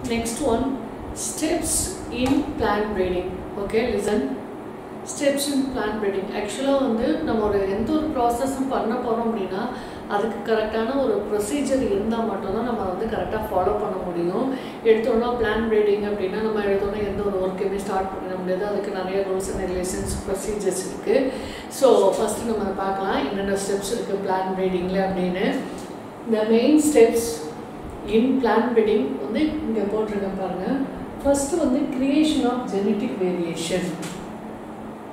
Next one, steps in plant breeding. Okay, listen. Steps in plant breeding. Actually, நம்ம ஒரு எந்த ஒரு ப்ராசஸும் பண்ண போறோம் அப்படினா அதுக்கு கரெக்டான ஒரு ப்ரொசீஜர் இருந்தா மட்டும் தான் நம்ம கரெக்ட்டா ஃபாலோ பண்ண முடியும். எடுத்தோம்னா plant breeding அப்படினா நம்ம எடுத்தோம்னா எந்த ஒரு வர்க்கையுமே ஸ்டார்ட் பண்ண முடியாது. அதுக்கு நிறைய ரூல்ஸ் அண்ட் ரெகுலேஷன்ஸ் ப்ரொசீஜர்ஸ் இருக்கு. சோ ஃபர்ஸ்ட் நம்ம பார்க்கலாம் என்னென்ன ஸ்டெப்ஸ் இருக்கு plant breedingல அப்படினு. The main steps in plant breeding இங்க போட்டுருக்கேன் பாருங்க. First creation of genetic variation.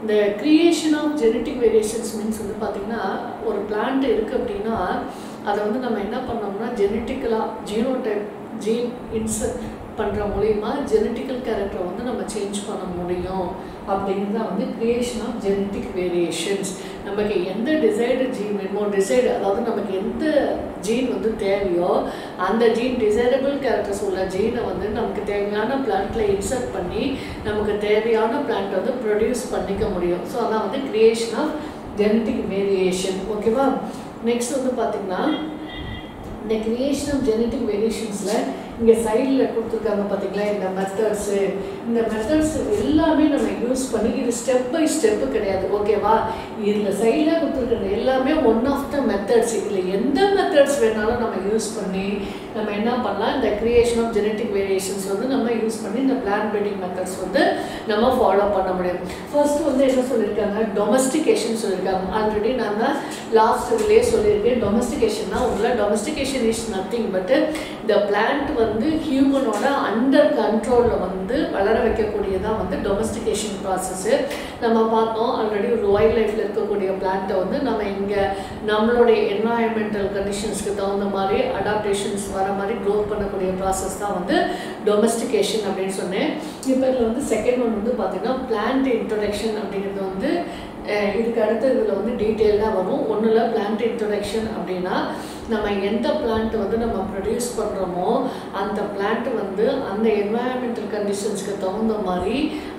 The creation of genetic variations means பாத்தீங்கன்னா ஒரு பிளான்ட் இருக்கு அப்படினா அத நம்ம என்ன பண்ணோம்னா ஜெனெட்டிக்கலா ஜீனோடைப் ஜீன் இன்சர்ட் பண்ற மூலமா ஜெனெட்டிக்கல் கேரக்டர் நம்ம சேஞ்ச் பண்ண முடியும் அப்படிங்கறது creation of genetic variations. நமக்கு எந்த டிசைர்டு ஜீன் வேணுமோ டிசைர்டு அதாவது நமக்கு எந்த ஜீன் தேவையோ அந்த ஜீன் டிசைரபிள் கேரக்டர்ஸ் உள்ள ஜீனை நமக்கு தேவையான பிளான்ட்ல இன்சர்ட் பண்ணி நமக்கு தேவையான பிளான்ட் ப்ரொடியூஸ் பண்ணிக்க முடியும். ஸோ அதான் கிரியேஷன் ஆஃப் ஜெனட்டிக் வேரியேஷன். ஓகேவா? நெக்ஸ்ட் பார்த்தீங்கன்னா இந்த கிரியேஷன் ஆஃப் ஜெனட்டிக் வேரியேஷன்ஸ்ல இங்கே சைடில் கொடுத்துருக்காங்க பார்த்தீங்களா இந்த மெத்தட்ஸு. இந்த மெத்தட்ஸ் எல்லாமே நம்ம யூஸ் பண்ணி இது ஸ்டெப் பை ஸ்டெப்பு கிடையாது. ஓகேவா? இதில் சைடில் கொடுத்துருக்கிறது எல்லாமே ஒன் ஆஃப் த மெத்தட்ஸ். இதில் எந்த மெத்தட்ஸ் வேணாலும் நம்ம யூஸ் பண்ணி நம்ம என்ன பண்ணலாம் இந்த கிரியேஷன் ஆஃப் ஜெனட்டிக் வேரியேஷன்ஸ் நம்ம யூஸ் பண்ணி இந்த பிளான்ட் பிரீடிங் மெத்தட்ஸ் நம்ம ஃபாலோ பண்ண முடியும். ஃபர்ஸ்ட் என்ன சொல்லியிருக்காங்க டொமஸ்டிகேஷன் சொல்லியிருக்காங்க. ஆல்ரெடி நான் லாஸ்ட் இதுலேயே சொல்லியிருக்கேன். டொமஸ்டிகேஷன்னா டொமஸ்டிகேஷன் இஸ் நத்திங் பட் இந்த பிளான்ட் ஹியூமனோட அண்டர் கண்ட்ரோலில் வளர வைக்கக்கூடியதான் டொமஸ்டிகேஷன் ப்ராசஸ்ஸு. நம்ம பார்த்தோம் ஆல்ரெடி ஒரு வைல்ட் லைஃப்பில் இருக்கக்கூடிய பிளான்ட்டை நம்ம இங்கே நம்மளுடைய என்வாயன்மெண்டல் கண்டிஷன்ஸ்க்கு தகுந்த மாதிரி அடாப்டேஷன்ஸ் வர மாதிரி க்ரோத் பண்ணக்கூடிய ப்ராசஸ் தான் டொமஸ்டிகேஷன் அப்படின்னு சொன்னேன். இப்போ இதில் செகண்ட் ஒன் பார்த்தீங்கன்னா பிளான்ட் இன்ட்ரொடக்ஷன் அப்படிங்கிறது இதுக்கு அடுத்து இதில் டீட்டெயிலாக வரும். ஒன்றில் பிளான்ட் இன்ட்ரொடக்ஷன் அப்படின்னா நம்ம எந்த பிளான்ட் நம்ம ப்ரொடியூஸ் பண்ணுறோமோ அந்த பிளான்ட் அந்த என்வாயன்மெண்டல் கண்டிஷன்ஸ்க்கு தகுந்த மாதிரி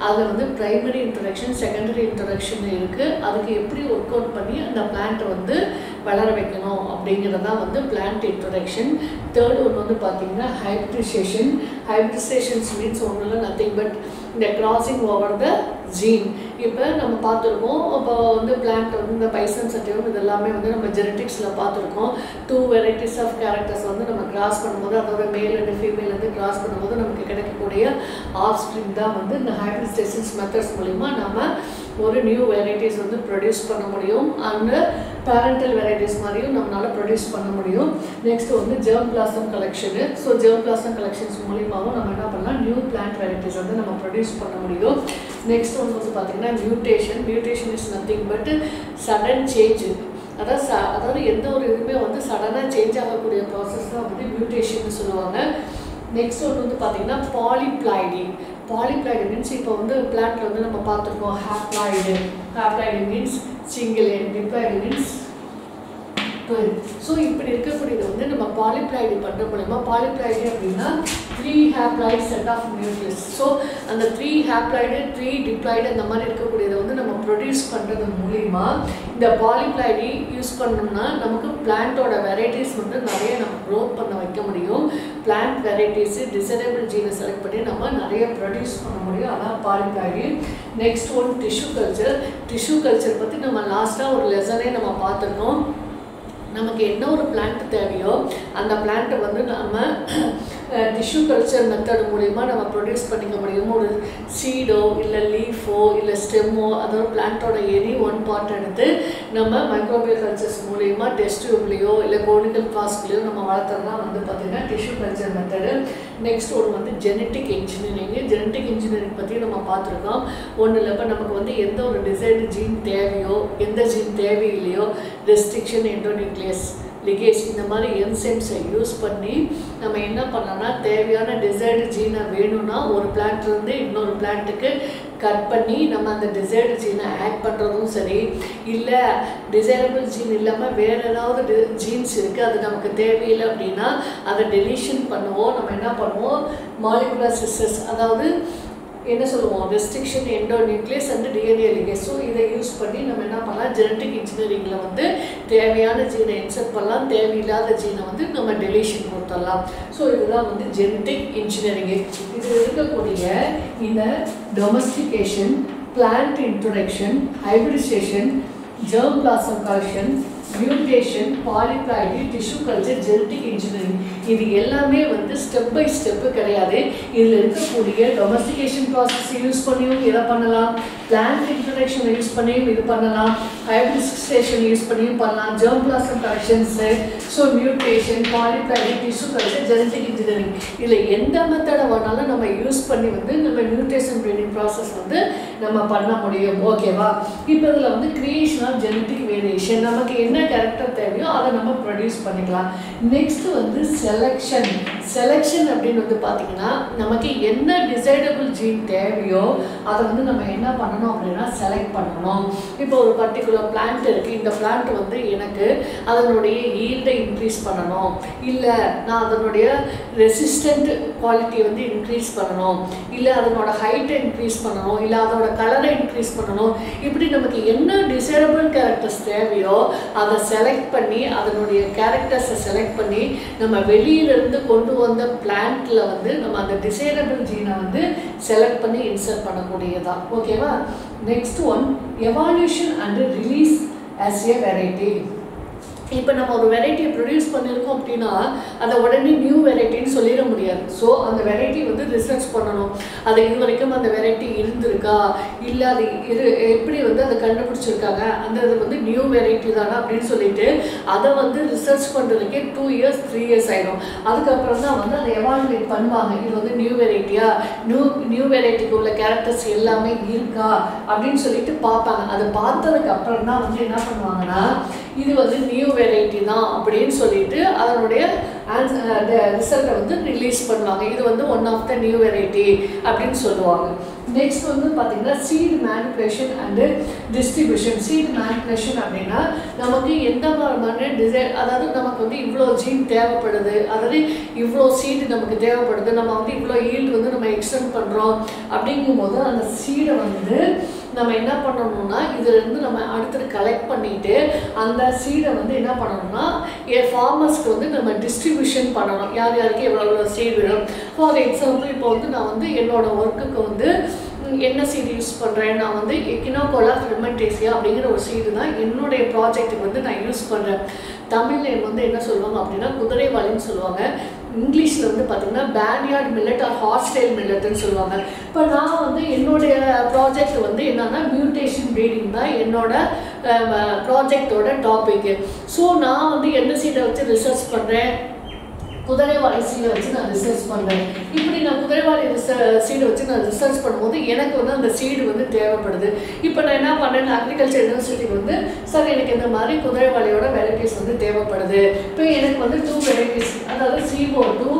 அதில் ப்ரைமரி இன்ட்ரொடக்ஷன் செகண்டரி இன்ட்ரொடக்ஷன் இருக்குது. அதுக்கு எப்படி ஒர்க் அவுட் பண்ணி அந்த பிளான்ட்டை வளர வைக்கணும் அப்படிங்கிறதான் பிளான்ட் இன்ட்ரொடக்ஷன். தேர்ட் ஒன்று பார்த்தீங்கன்னா ஹைப்ரிடைசேஷன். ஹைப்ரிடைசேஷன்ஸ் மீன்ஸ் ஒன்றும் இல்லை நத்திங் பட் இந்த கிராசிங் ஓவர் த ஜீன். இப்போ நம்ம பார்த்துருக்கோம் இப்போ பிளான்ட் இந்த பைசன் சட்டியம் இதெல்லாமே நம்ம ஜெனட்டிக்ஸில் பார்த்துருக்கோம். 2 வெரைட்டிஸ் ஆஃப் கேரக்டர்ஸ் நம்ம கிராஸ் பண்ணும்போது அதோட மேல் அண்ட் ஃபீமேல் கிராஸ் பண்ணும்போது நமக்கு கிடைக்கக்கூடிய ஆஃப் ஸ்ப்ரிங் தான் இந்த ஹைப்ரிடைசேஷன்ஸ் மெத்தட்ஸ் மூலிமா நம்ம ஒரு நியூ வெரைட்டிஸ் ப்ரொடியூஸ் பண்ண முடியும். அந்த பேரண்டல் வெரைட்டிஸ் மாதிரியும் நம்மளால் ப்ரொடியூஸ் பண்ண முடியும். Next germ blossom collection. So germ blossom collections மூலியமாகவும் நம்ம என்ன பண்ணலாம் நியூ பிளான்ட் வெரைட்டிஸ் நம்ம ப்ரொடியூஸ் பண்ண முடியும். நெக்ஸ்ட் ஒன்று பார்த்தீங்கன்னா mutation. Mutation is nothing but sudden change. அதாவது எந்த ஒரு இதுவுமே சடனாக சேஞ்ச் ஆகக்கூடிய ப்ராசஸ் தான் மியூட்டேஷன் சொல்லுவாங்க. நெக்ஸ்ட் ஒன்று பார்த்தீங்கன்னா பாலிப்ளாய்டி. பாலிப்ளாய்டு மீன்ஸ் இப்போ பிளான்ட்ல நம்ம பார்த்துருக்கோம் haploid. Haploid means single end, diploid means dual. So இப்படி இருக்கக்கூடியது நம்ம பாலிப்ளாய்டு பண்ணுற மூலமா பாலிப்ளாய்டு அப்படின்னா 3 haploid set of nucleus. So அந்த 3 ஹாப்ளாய்டு 3 டிப்ளாய்டு அந்த மாதிரி இருக்கக்கூடியதை நம்ம ப்ரொடியூஸ் பண்ணுறது மூலிமா இந்த பாலிப்ளாய்டு யூஸ் பண்ணோம்னா நமக்கு பிளான்ட்டோட வெரைட்டிஸ் நிறைய நம்ம க்ரோத் பண்ண வைக்க முடியும். பிளான்ட் வெரைட்டிஸு டிசைரபிள் ஜீனை செலக்ட் பண்ணி நம்ம நிறைய ப்ரொடியூஸ் பண்ண முடியும். அதான் polyploid. Next one tissue culture. Tissue culture பற்றி நம்ம லாஸ்ட்டாக ஒரு லெசனே நம்ம பார்த்துருக்கோம். நமக்கு என்ன ஒரு பிளான்ட் தேவையோ அந்த பிளான்ட்டை நம்ம டிஷ்யூ கல்ச்சர் மெத்தட் மூலிமா நம்ம ப்ரொடியூஸ் பண்ணிக்க முடியும். ஒரு சீடோ இல்லை லீஃபோ இல்லை ஸ்டெம்மோ அதோட பிளான்ட்டோட எனி ஒன் பார்ட் எடுத்து நம்ம மைக்ரோபியல் கல்ச்சர்ஸ் மூலிமா டெஸ்ட் டியூப்லேயோ இல்லை கோனிக்கல் ஃப்ளாஸ்க்லேயோ நம்ம வளர்த்துறதா பார்த்தீங்கன்னா டிஷ்யூ கல்ச்சர் மெத்தடு. நெக்ஸ்ட் ஒன்று ஜெனட்டிக் இன்ஜினியரிங். ஜெனட்டிக் இன்ஜினியரிங் பற்றி நம்ம பார்த்துருக்கோம். ஒன்றும் இல்லை இப்போ நமக்கு எந்த ஒரு டிசைர்டு ஜீன் தேவையோ எந்த ஜீன் தேவையில்லையோ ரெஸ்ட்ரிக்ஷன் எண்டோநியூக்ளியஸ் லிகேஜ் இந்த மாதிரி என்சைம்ஸை யூஸ் பண்ணி நம்ம என்ன பண்ணலாம்னா தேவையான டிசைர்டு ஜீனை வேணும்னா ஒரு பிளான்ட்லேருந்து இன்னொரு பிளான்ட்டுக்கு கட் பண்ணி நம்ம அந்த டிசைர்டு ஜீனை ஆட் பண்ணுறதும் சரி, இல்லை டிசைரபிள் ஜீன் இல்லாமல் வேறு ஏதாவது ஜீன்ஸ் இருக்குது அது நமக்கு தேவையில்லை அப்படின்னா அதை டெலீஷன் பண்ணுவோம். நம்ம என்ன பண்ணுவோம் மாலிகுலர் சிஸ்டர்ஸ் அதாவது என்ன சொல்லுவோம், restriction endonuclease and DNA ligase. So இதை யூஸ் பண்ணி நம்ம என்ன பண்ணலாம், ஜெனட்டிக் இன்ஜினியரிங்கில் வந்து தேவையான ஜீனை இன்சர்ட் பண்ணலாம், தேவையில்லாத ஜீனை வந்து நம்ம டெலிஷன் கொடுத்துடலாம். ஸோ இதுதான் வந்து ஜெனட்டிக் இன்ஜினியரிங்கு. இது இருக்கக்கூடிய இந்த domestication, plant introduction, hybridisation, germ plasm collection, mutation, polyploidy, tissue culture, genetic engineering, இது எல்லாமே வந்து ஸ்டெப் பை ஸ்டெப் கிடையாது. இதில் இருக்கக்கூடிய டொமஸ்டிகேஷன் ப்ராசஸ் யூஸ் பண்ணியும் இதை பண்ணலாம், பிளான்ட் இன்ட்ரோடக்ஷனை யூஸ் பண்ணியும் இது பண்ணலாம், ஹைபிரிடைசேஷன் யூஸ் பண்ணியும் பண்ணலாம், germ plasm collections, so mutation, polyploidy, tissue culture, genetic engineering, இதில் எந்த மெத்தடை வேணாலும் நம்ம யூஸ் பண்ணி வந்து நம்ம மியூட்டேஷன் ப்ரீடிங் ப்ராசஸ் வந்து நம்ம பண்ண முடியும். ஓகேவா? இப்போ இதில் வந்து கிரியேஷன் ஆஃப் ஜெனட்டிக் வேரியேஷன், நமக்கு என்ன கேரக்டர் தேவையோ அதை நம்ம ப்ரொடியூஸ் பண்ணிக்கலாம். நெக்ஸ்ட் வந்து செலெக்ஷன். செலெக்ஷன் அப்படின்னு வந்து பார்த்தீங்கன்னா நமக்கு என்ன டிசைடபிள் ஜீன் தேவையோ அதை வந்து நம்ம என்ன பண்ணணும் அப்படின்னா செலக்ட் பண்ணணும். இப்போ ஒரு பர்டிகுலர் பிளான்ட் இருக்குது, இந்த பிளான்ட் வந்து எனக்கு அதனுடைய ஈல்டை இன்க்ரீஸ் பண்ணணும், இல்லை நான் அதனுடைய ரெசிஸ்டன்ட் குவாலிட்டியை வந்து இன்க்ரீஸ் பண்ணணும், இல்லை அதனோட ஹைட்டை இன்க்ரீஸ் பண்ணணும், இல்லை அதோட கலரை இன்க்ரீஸ் பண்ணணும், இப்படி நமக்கு என்ன டிசைடபிள் கேரக்டர்ஸ் தேவையோ அதை செலக்ட் பண்ணி அதனுடைய கேரக்டர்ஸை செலக்ட் பண்ணி நம்ம வெளியிலிருந்து கொண்டு வந்த பிளான்ட்ல வந்து நம்ம அந்த டிசைடபிள் ஜீனை வந்து செலக்ட் பண்ணி இன்சர்ட் பண்ணக்கூடியதான். ஓகேவா? Next one, evaluation and release as a variety. இப்போ நம்ம ஒரு வெரைட்டியை ப்ரொடியூஸ் பண்ணியிருக்கோம் அப்படின்னா அதை உடனே நியூ வெரைட்டின்னு சொல்லிட முடியாது. ஸோ அந்த வெரைட்டி வந்து ரிசர்ச் பண்ணணும். அது இது வரைக்கும் அந்த வெரைட்டி இருந்திருக்கா, இல்லை அது எப்படி வந்து அதை கண்டுபிடிச்சிருக்காங்க, அந்த இது வந்து நியூ வெரைட்டி தானே அப்படின்னு சொல்லிட்டு அதை வந்து ரிசர்ச் பண்ணுறதுக்கே 2 years 3 years ஆகிடும். அதுக்கப்புறம் தான் வந்து அதை எவாலுவேட் பண்ணுவாங்க. இது வந்து நியூ வெரைட்டியா, நியூ வெரைட்டிக்கு உள்ள கேரக்டர்ஸ் எல்லாமே இருக்கா அப்படின்னு சொல்லிட்டு பார்ப்பாங்க. அதை பார்த்ததுக்கு அப்புறம் தான் வந்து என்ன பண்ணுவாங்கன்னா இது வந்து நியூ வெரைட்டி தான் அப்படின்னு சொல்லிட்டு அதனுடைய ரிசல்ட்டை வந்து ரிலீஸ் பண்ணுவாங்க. இது வந்து one of the new variety அப்படின்னு சொல்லுவாங்க. நெக்ஸ்ட் வந்து பார்த்தீங்கன்னா seed manipulation and distribution. Seed manipulation அப்படின்னா நமக்கு எந்த மாதிரி டிசைன், அதாவது நமக்கு வந்து இவ்வளோ ஜீன் தேவைப்படுது, அதாவது இவ்வளோ சீடு நமக்கு தேவைப்படுது, நம்ம வந்து இவ்வளோ ஈல்டு வந்து நம்ம எக்ஸ்டெண்ட் பண்ணுறோம் அப்படிங்கும்போது அந்த சீடை வந்து நம்ம என்ன பண்ணணும்னா இதிலிருந்து நம்ம அடுத்தது கலெக்ட் பண்ணிட்டு அந்த சீடை வந்து என்ன பண்ணணும்னா ஃபார்மர்ஸ்க்கு வந்து நம்ம டிஸ்ட்ரிபியூஷன் பண்ணணும். யார் யாருக்கு எவ்வளோ சீடு வேணும். ஃபார் எக்ஸாம்பிள் இப்போ வந்து நான் வந்து என்னோட ஒர்க்குக்கு வந்து என்ன சீடு யூஸ் பண்ணுறேன், நான் வந்து எக்கினோகோலா ஃபிர்மெண்டேசியா அப்படிங்கிற ஒரு சீடு தான் என்னுடைய ப்ராஜெக்ட்டுக்கு வந்து நான் யூஸ் பண்ணுறேன். தமிழ் நேம் வந்து என்ன சொல்லுவாங்க அப்படின்னா குதிரைவாளின்னு சொல்லுவாங்க. இங்கிலீஷில் வந்து பார்த்திங்கன்னா பேன்யார்ட் மில்லட் ஆர் ஹார்ஸ்டைல் மில்லட்னு சொல்லுவாங்க. இப்போ நான் வந்து என்னுடைய ப்ராஜெக்ட் வந்து என்னென்னா மியூட்டேஷன் ப்ரீடிங் தான் என்னோட ப்ராஜெக்டோட டாபிக்கு. ஸோ நான் வந்து என்ன சீடை வச்சு ரிசர்ச் பண்ணுறேன், குதிரைவாளி சீடை வச்சு நான் ரிசர்ச் பண்ணுறேன். இப்படி நான் குதிரைவாளி சீடை வச்சு நான் ரிசர்ச் பண்ணும்போது எனக்கு வந்து அந்த சீடு வந்து தேவைப்படுது. இப்போ நான் என்ன பண்ணேன், அக்ரிகல்ச்சர் யூனிவர்சிட்டிக்கு வந்து சார் எனக்கு இந்த மாதிரி குதிரைவாளியோட வெரைட்டிஸ் வந்து தேவைப்படுது. இப்போ எனக்கு வந்து 2 வெரைட்டிஸ், அதாவது CO2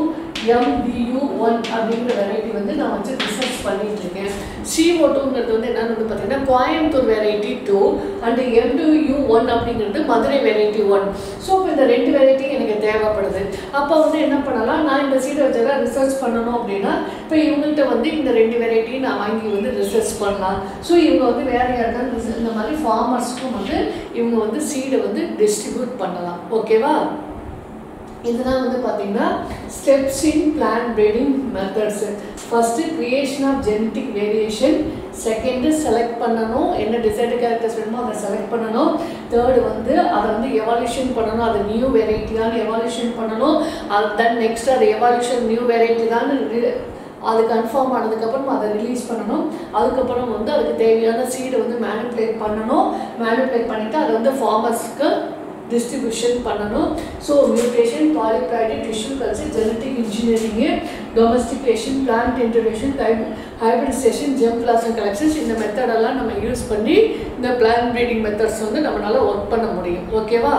MBU1 அப்படிங்கிற வெரைட்டி வந்து நான் வச்சு ரிசர்ச் பண்ணிட்டு இருக்கேன். CO2ங்கிறது வந்து என்னன்னு வந்து பார்த்தீங்கன்னா கோயம்புத்தூர் வெரைட்டி 2 அண்ட் MBU1 அப்படிங்கிறது மதுரை வெரைட்டி 1. ஸோ இப்போ இந்த 2 வெரைட்டி எனக்கு தேவைப்படுது. அப்போ வந்து என்ன பண்ணலாம், நான் இந்த சீடை வச்செல்லாம் ரிசர்ச் பண்ணணும் அப்படின்னா இப்போ இவங்கள்ட்ட வந்து இந்த 2 வெரைட்டியும் நான் வாங்கி வந்து ரிசர்ச் பண்ணலாம். ஸோ இவங்க வந்து வேறு யாருக்காவது இந்த மாதிரி ஃபார்மர்ஸ்க்கும் வந்து இவங்க வந்து சீடை வந்து டிஸ்ட்ரிபியூட் பண்ணலாம். ஓகேவா? இதெல்லாம் வந்து பார்த்தீங்கன்னா steps in plant breeding methods. First creation of genetic variation, second select பண்ணணும், என்ன டிசைடு கேரக்டர்ஸ் வேணுமோ அதை செலக்ட் பண்ணணும், தேர்டு வந்து அதை வந்து எவால்யூஷன் பண்ணணும், அது நியூ வெரைட்டியான்னு எவால்யூஷன் பண்ணணும், அது தென் நெக்ஸ்ட் அது எவால்யூஷன் நியூ வெரைட்டி தான் அது கன்ஃபார்ம் ஆனதுக்கப்புறம் அதை ரிலீஸ் பண்ணணும். அதுக்கப்புறம் வந்து அதுக்கு தேவையான சீடை வந்து மேனிப்புலேட் பண்ணணும். மேனிப்புலேட் பண்ணிவிட்டு அதை வந்து ஃபார்மர்ஸ்க்கு டிஸ்ட்ரிபியூஷன் பண்ணணும். So mutation, polyploidy, tissue culture, genetic engineering, domestication, plant introduction, hybridisation, GeM blossom collections, இந்த மெத்தடெல்லாம் நம்ம யூஸ் பண்ணி இந்த பிளான்ட் ப்ரீடிங் மெத்தட்ஸ் வந்து நம்மளால் ஒர்க் பண்ண முடியும். ஓகேவா?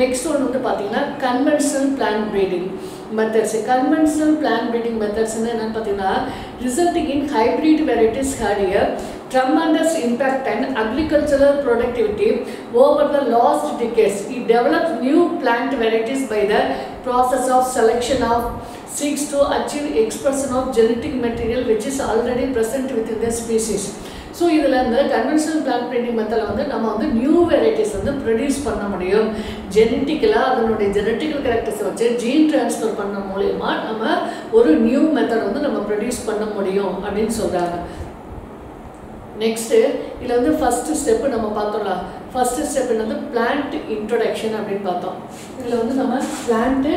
நெக்ஸ்ட் ஒன்று வந்து பார்த்தீங்கன்னா conventional plant breeding methods. Conventional plant breeding மெத்தட்ஸ்ன்னு என்னென்னு பார்த்தீங்கன்னா resulting in hybrid varieties had a tremendous impact on agricultural productivity over the last decades. It developed new plant varieties by the process of selection of seeks to achieve expression of genetic material which is already present within the species. So இதில் இந்த conventional plant breeding மெத்தடில் வந்து நம்ம வந்து new varieties வந்து produce பண்ண முடியும். ஜெனட்டிக்கலாக அதனுடைய ஜெனட்டிக்கல் கேரக்டர்ஸை வச்சு ஜீன் ட்ரான்ஸ்ஃபர் பண்ண மூலயமா நம்ம ஒரு நியூ மெத்தட் வந்து நம்ம ப்ரொடியூஸ் பண்ண முடியும் அப்படின்னு சொல்கிறாங்க. நெக்ஸ்ட்டு இதில் வந்து ஃபஸ்ட்டு ஸ்டெப்பு நம்ம பார்த்தோம்ல, ஃபஸ்ட்டு ஸ்டெப் என்னது பிளான்ட் இன்ட்ரொடக்ஷன் அப்படின்னு பார்த்தோம். இதில் வந்து நம்ம பிளான்ட்டு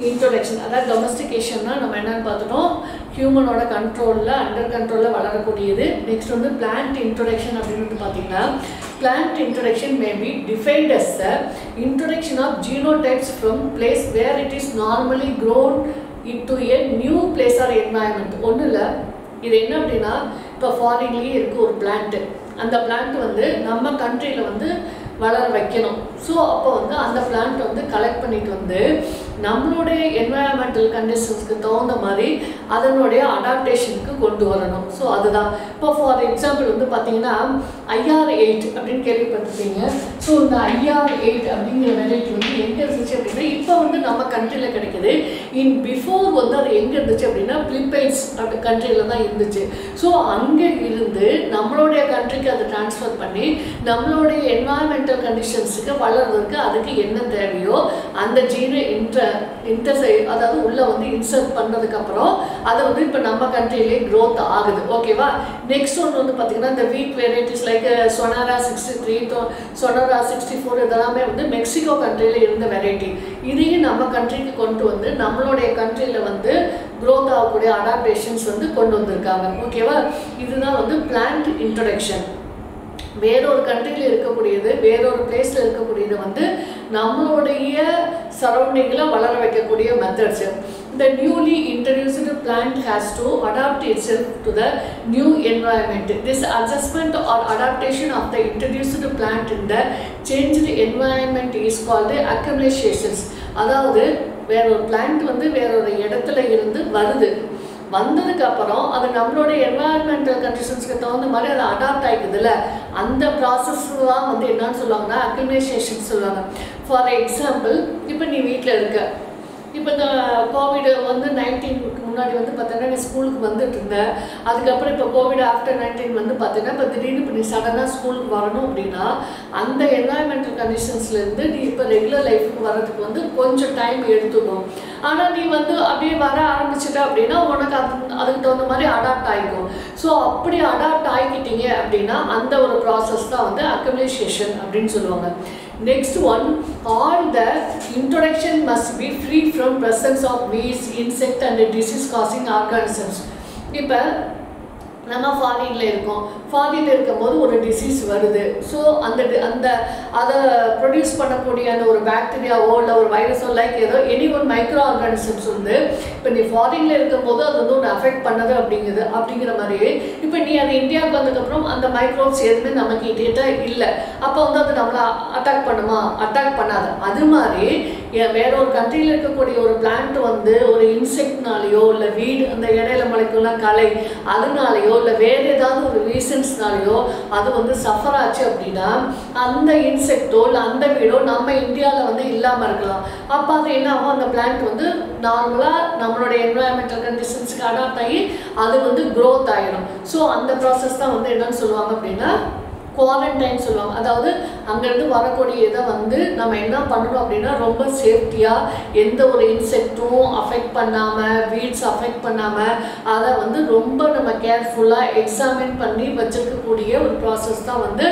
இன்ட்ரொடக்ஷன், அதாவது டொமஸ்டிகேஷன்னா நம்ம என்னென்னு பார்த்துட்டோம், ஹியூமனோட கண்ட்ரோலில் அண்டர் கண்ட்ரோலில் வளரக்கூடியது. நெக்ஸ்ட் வந்து பிளான்ட் இன்ட்ரொடக்ஷன் அப்படின்னு வந்து பார்த்தீங்கன்னா plant introduction may be defined as the introduction of genotypes from place where it is normally grown into a new place or environment. ஒன்றும் இல்லை, இது என்ன அப்படின்னா இப்போ ஃபாரின்லேயே இருக்குது ஒரு பிளான்ட்டு, அந்த பிளான்ட் வந்து நம்ம கண்ட்ரியில் வந்து வளர வைக்கணும். ஸோ அப்போ வந்து அந்த பிளான்ட் வந்து கலெக்ட் பண்ணிட்டு வந்து நம்மளுடைய என்வாயன்மெண்டல் கண்டிஷன்ஸ்க்கு தகுந்த மாதிரி அதனுடைய அடாப்டேஷனுக்கு கொண்டு வரணும். ஸோ அதுதான் இப்போ ஃபார் எக்ஸாம்பிள் வந்து பார்த்தீங்கன்னா IR8 அப்படின்னு கேள்விப்பட்டிருப்பீங்க. ஸோ இந்த IR8 அப்படிங்கிற வெரைட்டி வந்து எங்கே இருந்துச்சு அப்படின்னா இப்போ வந்து நம்ம கண்ட்ரியில் கிடைக்குது. பிஃபோர் வந்து அது எங்கே இருந்துச்சு அப்படின்னா பிலிப்பைன்ஸ் அப்படி கண்ட்ரியில் தான் இருந்துச்சு. ஸோ அங்கே இருந்து நம்மளுடைய கண்ட்ரிக்கு அதை ட்ரான்ஸ்ஃபர் பண்ணி நம்மளுடைய என்வாயன்மெண்டல் கண்டிஷன்ஸுக்கு வளர்றதுக்கு அதுக்கு என்ன தேவையோ அந்த ஜீனை அதாவது உள்ள வந்து இன்சர்ட் பண்ணதுக்கப்புறம் அதை வந்து இப்போ நம்ம கண்ட்ரியிலே க்ரோத் ஆகுது. ஓகேவா? நெக்ஸ்ட் ஒன்று வந்து பார்த்தீங்கன்னா இந்த வீட் வெரைட்டிஸ் லைக் சொனாரா 63, சொனாரா 64 இதெல்லாமே வந்து மெக்சிகோ கண்ட்ரியில் இருந்த வெரைட்டி. இதையும் நம்ம கண்ட்ரிக்கு கொண்டு வந்து நம்மளுடைய கண்ட்ரியில் வந்து க்ரோத் ஆகக்கூடிய அடாப்டேஷன்ஸ் வந்து கொண்டு வந்திருக்காங்க. ஓகேவா? இதுதான் வந்து பிளான்ட் இன்ட்ரொடக்ஷன். வேறொரு கண்ட்ரியில் இருக்கக்கூடியது, வேறொரு பிளேஸில் இருக்கக்கூடியது வந்து நம்மளுடைய சரௌண்டிங்கில் வளர வைக்கக்கூடிய methods. The newly introduced plant has to adapt itself to the new environment. This adjustment or adaptation of the introduced plant in the changed environment is called acclimatizations. அதாவது வேறொரு பிளான்ட் வந்து வேறொரு இடத்துல இருந்து வருது, வந்ததுக்கப்புறம் அது நம்மளோட என்வாயன்மெண்டல் கண்டிஷன்ஸ்க்கு தகுந்த மாதிரி அதை அடாப்ட் ஆகிக்குதுல்ல, அந்த ப்ராசஸ் தான் வந்து என்னன்னு சொல்லுவாங்கன்னா அக்ளிமேஷன் சொல்லுவாங்க. ஃபார் எக்ஸாம்பிள் இப்போ நீ வீட்டில் இருக்க, இப்போ இந்த கோவிடு வந்து 19க்கு முன்னாடி வந்து பார்த்தீங்கன்னா நீ ஸ்கூலுக்கு வந்துட்டு இருந்த, அதுக்கப்புறம் இப்போ கோவிட் ஆஃப்டர் 19 வந்து பார்த்தீங்கன்னா இப்போ திடீர்னு இப்போ நீ சடனாக ஸ்கூலுக்கு வரணும் அப்படின்னா அந்த என்வாயன்மெண்டல் கண்டிஷன்ஸ்லேருந்து நீ இப்போ ரெகுலர் லைஃபுக்கு வர்றதுக்கு வந்து கொஞ்சம் டைம் எடுத்துக்கும். ஆனால் நீ வந்து அப்படியே வர ஆரம்பிச்சிட்ட அப்படின்னா உனக்கு அதுக்கு தகுந்த மாதிரி அடாப்ட் ஆகிக்கும். ஸோ அப்படி அடாப்ட் ஆகிக்கிட்டீங்க அப்படின்னா அந்த ஒரு ப்ராசஸ் தான் வந்து அக்ளிமேஷன் அப்படின்னு சொல்லுவாங்க. Next one, all the introduction must be free from presence of weeds, insect and disease causing organisms. இப்போ நம்ம ஃபாரினில் இருக்கோம், ஃபாரினில் இருக்கும்போது ஒரு டிசீஸ் வருது. ஸோ அந்த அதை ப்ரொடியூஸ் பண்ணக்கூடிய அந்த ஒரு பாக்டீரியாவோ இல்லை ஒரு வைரஸோ லைக் ஏதோ எனி ஒரு மைக்ரோ ஆர்கானிசம்ஸ் வந்து இப்போ நீ ஃபாரினில் இருக்கும்போது அது வந்து ஒன்று அஃபெக்ட் பண்ணது அப்படிங்கிற மாதிரி இப்போ நீ அது இந்தியாவுக்கு வந்ததுக்கப்புறம் அந்த மைக்ரோப்ஸ் எதுவுமே நமக்கு இடியேட்டாக இல்லை, அப்போ வந்து அது நம்மளை அட்டாக் பண்ணுமா? அட்டாக் பண்ணாது. அது மாதிரி வேற ஒரு கண்ட்ரியில் இருக்கக்கூடிய ஒரு பிளான்ட் வந்து ஒரு இன்செக்ட்னாலேயோ இல்லை வீடு அந்த இடையில முளைக்குள்ள களை அதனாலேயோ இல்லை வேறு ஏதாவது ஒரு ரீசன்ஸ்னாலேயோ அது வந்து சஃபர் ஆச்சு அப்படின்னா அந்த இன்செக்டோ இல்லை அந்த வீடோ நம்ம இந்தியாவில் வந்து இல்லாமல் இருக்கலாம். அப்போ அது என்ன ஆகும், அந்த பிளான்ட் வந்து நார்மலாக நம்மளோட என்வாயன்மெண்டல் கண்டிஷன்ஸ்க்கு அடாப்ட் ஆகி அது வந்து க்ரோத் ஆகிடும். ஸோ அந்த ப்ராசஸ் தான் வந்து என்னன்னு சொல்லுவாங்க அப்படின்னா குவாரண்டைன் சொல்லுவாங்க. அதாவது அங்கேருந்து வரக்கூடிய இதை வந்து நம்ம என்ன பண்ணணும் அப்படின்னா ரொம்ப சேஃப்டியாக எந்த ஒரு இன்செக்டும் அஃபெக்ட் பண்ணாமல் வீட்ஸ் அஃபெக்ட் பண்ணாமல் அதை வந்து ரொம்ப நம்ம கேர்ஃபுல்லாக எக்ஸாமின் பண்ணி வச்சுருக்கக்கூடிய ஒரு ப்ராசஸ் தான் வந்து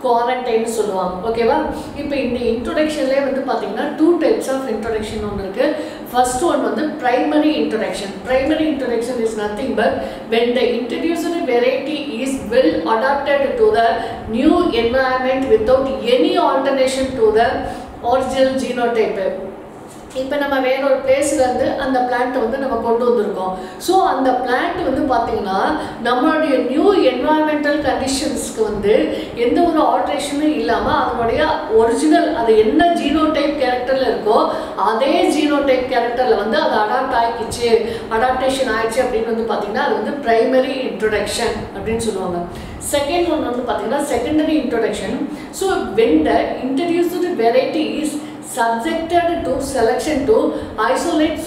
குவாரண்டைன் சொல்லுவாங்க. ஓகேவா? இப்போ இந்த இன்ட்ரொடக்ஷன்லேயே வந்து பார்த்தீங்கன்னா 2 டைப்ஸ் ஆஃப் இன்ட்ரொடக்ஷன் ஒன்று இருக்குது. ஃபர்ஸ்ட் ஒன் வந்து primary introduction. Primary introduction is nothing but when the introduced variety is well adapted to the new environment without any alteration to the original genotype. இப்போ நம்ம வேற ஒரு பிளேஸ்லேருந்து அந்த பிளான்ட்டை வந்து நம்ம கொண்டு வந்திருக்கோம். ஸோ அந்த பிளான்ட் வந்து பார்த்திங்கன்னா நம்மளுடைய நியூ என்வாயன்மெண்டல் கண்டிஷன்ஸ்க்கு வந்து எந்த ஒரு ஆல்ட்ரேஷனும் இல்லாமல் அதனுடைய ஒரிஜினல் அது என்ன ஜீனோடைப் கேரக்டரில் இருக்கோ அதே ஜீனோடைப் கேரக்டரில் வந்து அது அடாப்டேஷன் ஆயிடுச்சு அப்படின்னு வந்து பார்த்திங்கன்னா அது வந்து பிரைமரி இன்ட்ரொடக்ஷன் அப்படின்னு சொல்லுவாங்க. செகண்ட் ஒன் வந்து பார்த்திங்கன்னா secondary introduction. So when the introduced variety is subjected to selection to isolate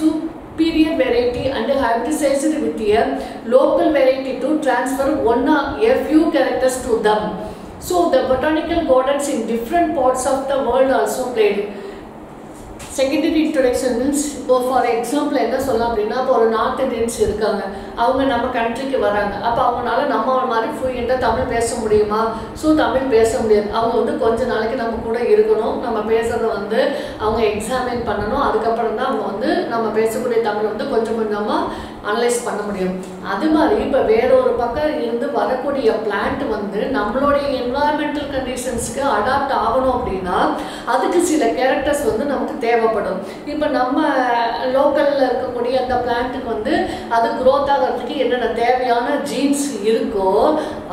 period variety and hybridized with a local variety to transfer one or a few characters to them. So the botanical gardens in different parts of the world also played. Secondary introduction means இப்போ for example என்ன சொல்லலாம் அப்படின்னா இப்போ ஒரு north Indians இருக்காங்க, அவங்க நம்ம கண்ட்ரிக்கு வராங்க. அப்போ அவங்களால நம்ம மாதிரி ஃப்ளூயண்ட்டாக தமிழ் பேச முடியுமா? ஸோ தமிழ் பேச முடியாது. அவங்க வந்து கொஞ்ச நாளைக்கு நம்ம கூட இருக்கணும், நம்ம பேசுகிறத வந்து அவங்க எக்ஸாமின் பண்ணணும். அதுக்கப்புறம் தான் அவங்க வந்து நம்ம பேசக்கூடிய தமிழ் வந்து கொஞ்சம் கொஞ்சமாக அனலைஸ் பண்ண முடியும். அது மாதிரி இப்போ வேற ஒரு பக்கம் இருந்து வரக்கூடிய பிளான்ட் வந்து நம்மளுடைய என்வாயன்மெண்டல் கண்டிஷன்ஸ்க்கு அடாப்ட் ஆகணும் அப்படின்னா அதுக்கு சில கேரக்டர்ஸ் வந்து நமக்கு தேவைப்படும். இப்போ நம்ம லோக்கலில் இருக்கக்கூடிய அந்த பிளான்ட்டுக்கு வந்து அது க்ரோத் ஆகிறதுக்கு என்னென்ன தேவையான ஜீன்ஸ் இருக்கோ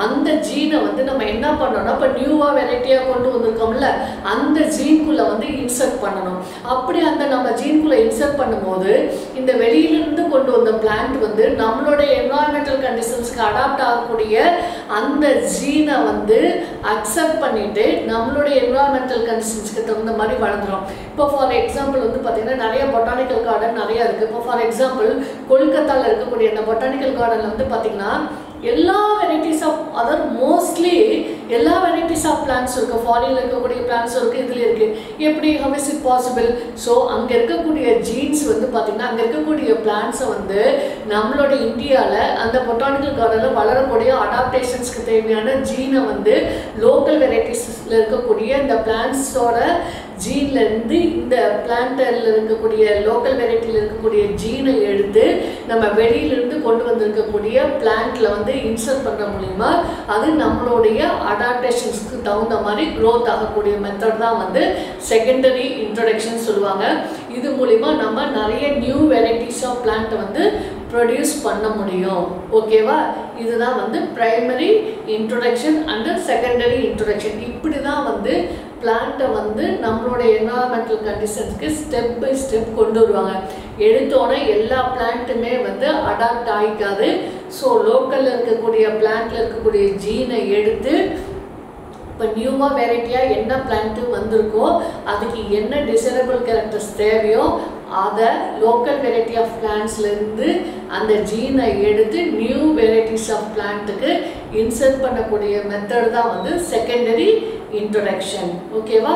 அந்த ஜீனை வந்து நம்ம என்ன பண்ணோம்னா இப்போ நியூவாக வெரைட்டியாக கொண்டு வந்திருக்கோம்ல அந்த ஜீன்குள்ளே வந்து இன்சர்ட் பண்ணணும். அப்படி அந்த நம்ம ஜீன்குள்ளே இன்சர்ட் பண்ணும்போது இந்த வெளியிலிருந்து கொண்டு வந்த பிளான்ட் வந்து நம்மளுடைய என்வாயன்மெண்டல் கண்டிஷன்ஸ்க்கு அடாப்ட் ஆகக்கூடிய அந்த ஜீனை வந்து அக்செப்ட் பண்ணிட்டு நம்மளுடைய என்வாயன்மெண்டல் கண்டிஷன்ஸ்க்கு தகுந்த மாதிரி வளர்ந்துடும். இப்போ ஃபார் எக்ஸாம்பிள் வந்து பார்த்தீங்கன்னா நிறைய பொட்டானிக்கல் கார்டன் நிறையா இருக்குது. இப்போ ஃபார் எக்ஸாம்பிள் கொல்கத்தாவில் இருக்கக்கூடிய அந்த பொட்டானிக்கல் கார்டனில் வந்து பார்த்தீங்கன்னா எல்லா வெரைட்டிஸ் ஆஃப் அதர் மோஸ்ட்லி எல்லா வெரைட்டிஸ் ஆஃப் பிளான்ட்ஸ் இருக்குது. ஃபாரினில் இருக்கக்கூடிய பிளான்ட்ஸ் இருக்குது, இதில் இருக்குது. எப்படி how is it possible? So அங்கே இருக்கக்கூடிய ஜீன்ஸ் வந்து பார்த்திங்கன்னா அங்கே இருக்கக்கூடிய பிளான்ட்ஸை வந்து நம்மளோட இந்தியாவில் அந்த பொட்டானிக்கல் கார்டனில் வளரக்கூடிய அடாப்டேஷன்ஸ்க்கு தேவையான ஜீனை வந்து லோக்கல் வெரைட்டிஸில் இருக்கக்கூடிய இந்த பிளான்ட்ஸோட ஜீன்லேருந்து இந்த பிளான்ட்டில் இருக்கக்கூடிய லோக்கல் வெரைட்டியில் இருக்கக்கூடிய ஜீனை எடுத்து நம்ம வெளியிலேருந்து கொண்டு வந்திருக்கக்கூடிய பிளான்ட்டில் வந்து இன்சர்ட் பண்ணுற மூலிமா அது நம்மளுடைய அடாப்டேஷன்ஸ்க்கு தகுந்த மாதிரி க்ரோத் ஆகக்கூடிய மெத்தட் தான் வந்து செகண்டரி இன்ட்ரொடக்ஷன் சொல்லுவாங்க. இது மூலிமா நம்ம நிறைய நியூ வெரைட்டிஸ் ஆஃப் பிளான்ட்டை வந்து ப்ரொடியூஸ் பண்ண முடியும். ஓகேவா? இதுதான் வந்து primary introduction and secondary introduction. இப்படி தான் வந்து பிளான்ட்டை வந்து நம்மளோட என்வாயன்மெண்டல் கண்டிஷன்ஸ்க்கு ஸ்டெப் பை ஸ்டெப் கொண்டு வருவாங்க. எடுத்தோன்னே எல்லா பிளான்ட்டுமே வந்து அடாப்ட் ஆகிக்காது. ஸோ லோக்கலில் இருக்கக்கூடிய பிளான்ட்டில் இருக்கக்கூடிய ஜீனை எடுத்து இப்போ நியூவாக வெரைட்டியாக என்ன பிளான்ட்டு வந்திருக்கோ அதுக்கு என்ன டிசைரபிள் கேரக்டர்ஸ் தேவையோ அதை லோக்கல் வெரைட்டி ஆஃப் பிளான்ட்ஸ்லேருந்து அந்த ஜீனை எடுத்து நியூ வெரைட்டிஸ் ஆஃப் பிளான்ட்டுக்கு இன்சர்ட் பண்ணக்கூடிய மெத்தட் தான் வந்து செகண்டரி இன்ட்ரொடக்ஷன். ஓகேவா?